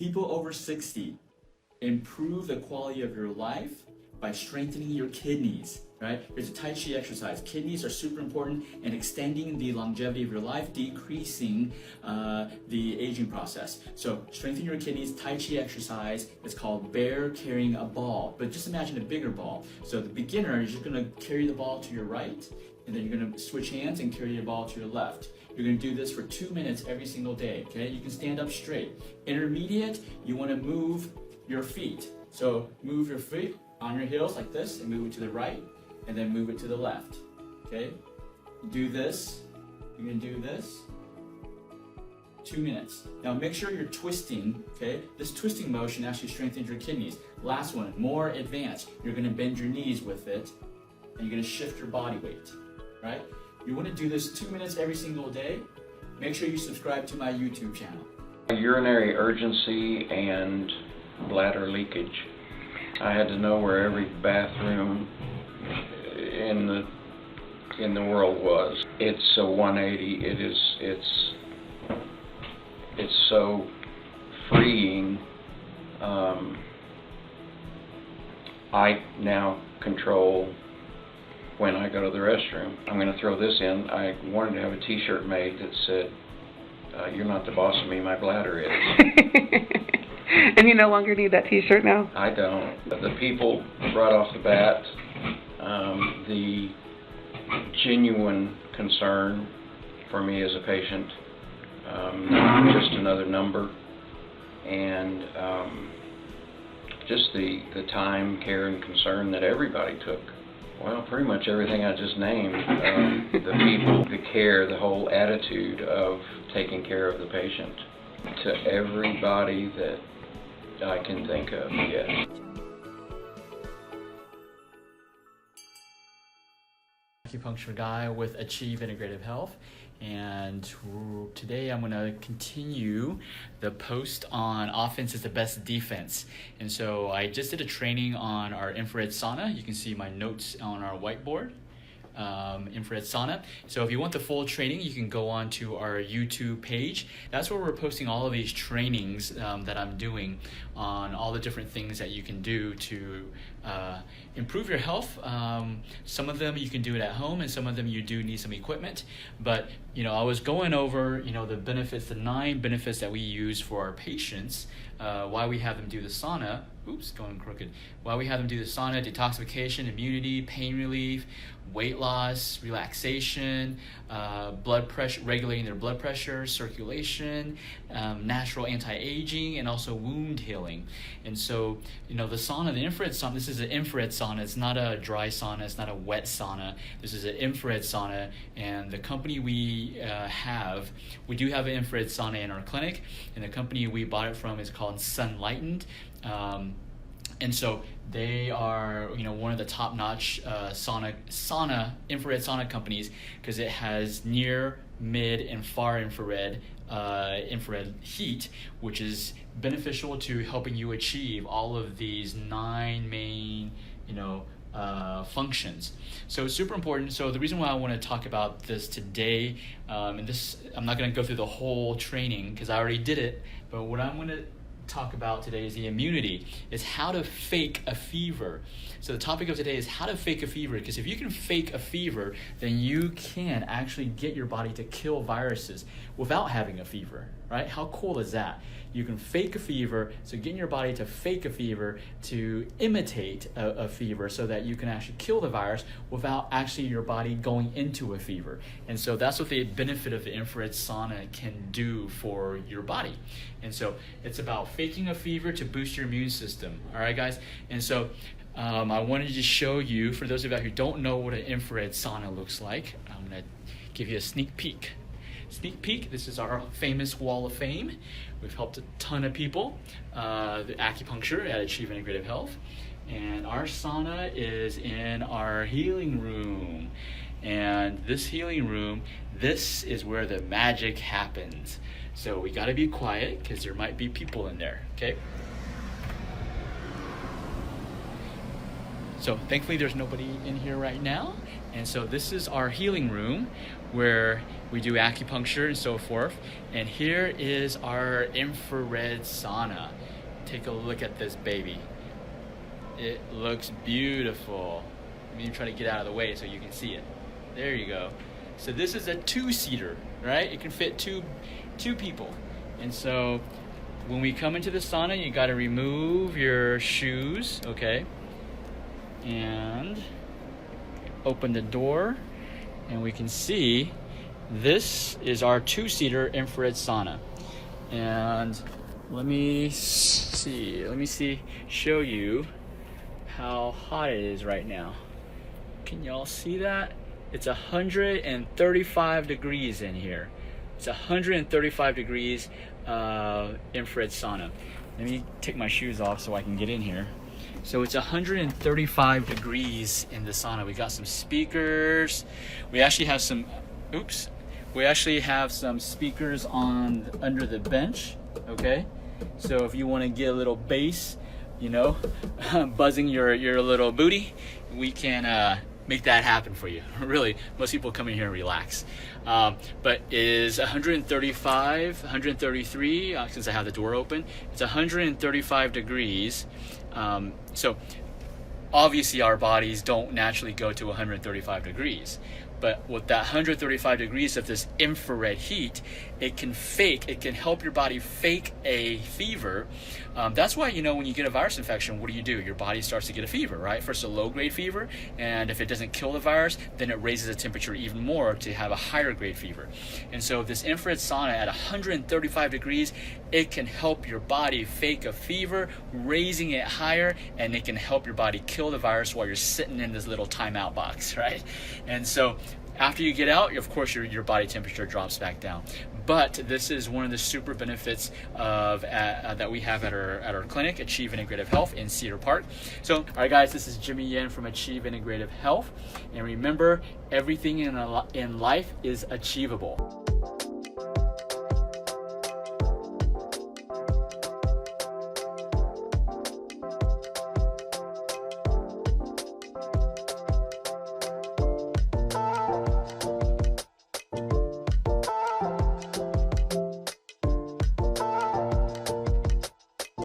People over 60 improve the quality of your life by strengthening your kidneys, right? Here's a Tai Chi exercise. Kidneys are super important in extending the longevity of your life, decreasing the aging process. So strengthen your kidneys. Tai Chi exercise is called bear carrying a ball, but just imagine a bigger ball. So the beginner is just gonna carry the ball to your right, and then you're gonna switch hands and carry the ball to your left. You're gonna do this for 2 minutes every single day, okay? You can stand up straight. Intermediate, you wanna move your feet. So move your feet on your heels like this and move it to the right, and then move it to the left, okay? Do this, you're gonna do this, 2 minutes. Now make sure you're twisting, okay? This twisting motion actually strengthens your kidneys. Last one, more advanced. You're gonna bend your knees with it, and you're gonna shift your body weight, right? You wanna do this 2 minutes every single day. Make sure you subscribe to my YouTube channel. Urinary urgency and bladder leakage. I had to know where every bathroom in the world was. It's a 180. It's so freeing. I now control when I go to the restroom. I'm going to throw this in. I wanted to have a t-shirt made that said, "You're not the boss of me, my bladder is." And you no longer need that t-shirt now? I don't. The people right off the bat, the genuine concern for me as a patient, not just another number, and just the time, care, and concern that everybody took. Well, pretty much everything I just named, the people, the care, the whole attitude of taking care of the patient, to everybody that I can think of, yes. Acupuncture guy with Achieve Integrative Health, and today I'm going to continue the post on offense is the best defense. And so I just did a training on our infrared sauna. You can see my notes on our whiteboard. Infrared sauna. So if you want the full training, you can go on to our YouTube page. That's where we're posting all of these trainings that I'm doing on all the different things that you can do to improve your health. Some of them you can do it at home, and some of them you do need some equipment. But I was going over the benefits, the 9 benefits that we use for our patients. Why we have them do the sauna. Oops, going crooked. Why we have them do the sauna: detoxification, immunity, pain relief, weight loss, relaxation, blood pressure, regulating their blood pressure, circulation, natural anti-aging, and also wound healing. And so, the sauna, the infrared sauna, this is an infrared sauna. It's not a dry sauna. It's not a wet sauna. This is an infrared sauna. And the company we do have an infrared sauna in our clinic. And the company we bought it from is called Sunlightened. And so they are, one of the top-notch infrared sauna companies, because it has near, mid, and far infrared heat, which is beneficial to helping you achieve all of these 9 main, functions. So it's super important. So the reason why I want to talk about this today, and this, I'm not going to go through the whole training because I already did it, but what I'm going to talk about today is the immunity, is how to fake a fever. So the topic of today is how to fake a fever, because if you can fake a fever, then you can actually get your body to kill viruses without having a fever, right? How cool is that? You can fake a fever, so getting your body to fake a fever, to imitate a fever, so that you can actually kill the virus without actually your body going into a fever. And so that's what the benefit of the infrared sauna can do for your body. And so it's about faking a fever to boost your immune system. All right, guys? And so I wanted to show you, for those of you who don't know what an infrared sauna looks like, I'm going to give you a sneak peek. This is our famous wall of fame. We've helped a ton of people, the acupuncture at Achieve Integrative Health. And our sauna is in our healing room. And this healing room, this is where the magic happens. So we got to be quiet because there might be people in there, okay? So thankfully there's nobody in here right now. And so this is our healing room, where we do acupuncture and so forth. And here is our infrared sauna. Take a look at this baby. It looks beautiful. Let me try to get out of the way so you can see it. There you go. So this is a 2-seater, right? It can fit two people. And so when we come into the sauna, you got to remove your shoes, okay? And open the door, and we can see this is our 2-seater infrared sauna. And let me show you how hot it is right now. Can y'all see that? It's 135 degrees in here. It's 135 degrees infrared sauna. Let me take my shoes off so I can get in here. So it's 135 degrees in the sauna. We got some speakers. We actually have some, speakers on under the bench, okay? So if you want to get a little bass, you know, buzzing your little booty, we can make that happen for you. Really, most people come in here and relax. But is 133, since I have the door open, it's 135 degrees. So obviously our bodies don't naturally go to 135 degrees. But with that 135 degrees of this infrared heat, it can help your body fake a fever. That's why, you know, when you get a virus infection, what do? Your body starts to get a fever, right? First a low-grade fever, and if it doesn't kill the virus, then it raises the temperature even more to have a higher grade fever. And so this infrared sauna at 135 degrees, it can help your body fake a fever, raising it higher, and it can help your body kill the virus while you're sitting in this little timeout box, right? And so after you get out, of course, your body temperature drops back down. But this is one of the super benefits of that we have at our clinic, Achieve Integrative Health in Cedar Park. So, all right, guys, this is Jimmy Yen from Achieve Integrative Health. And remember, everything in life is achievable.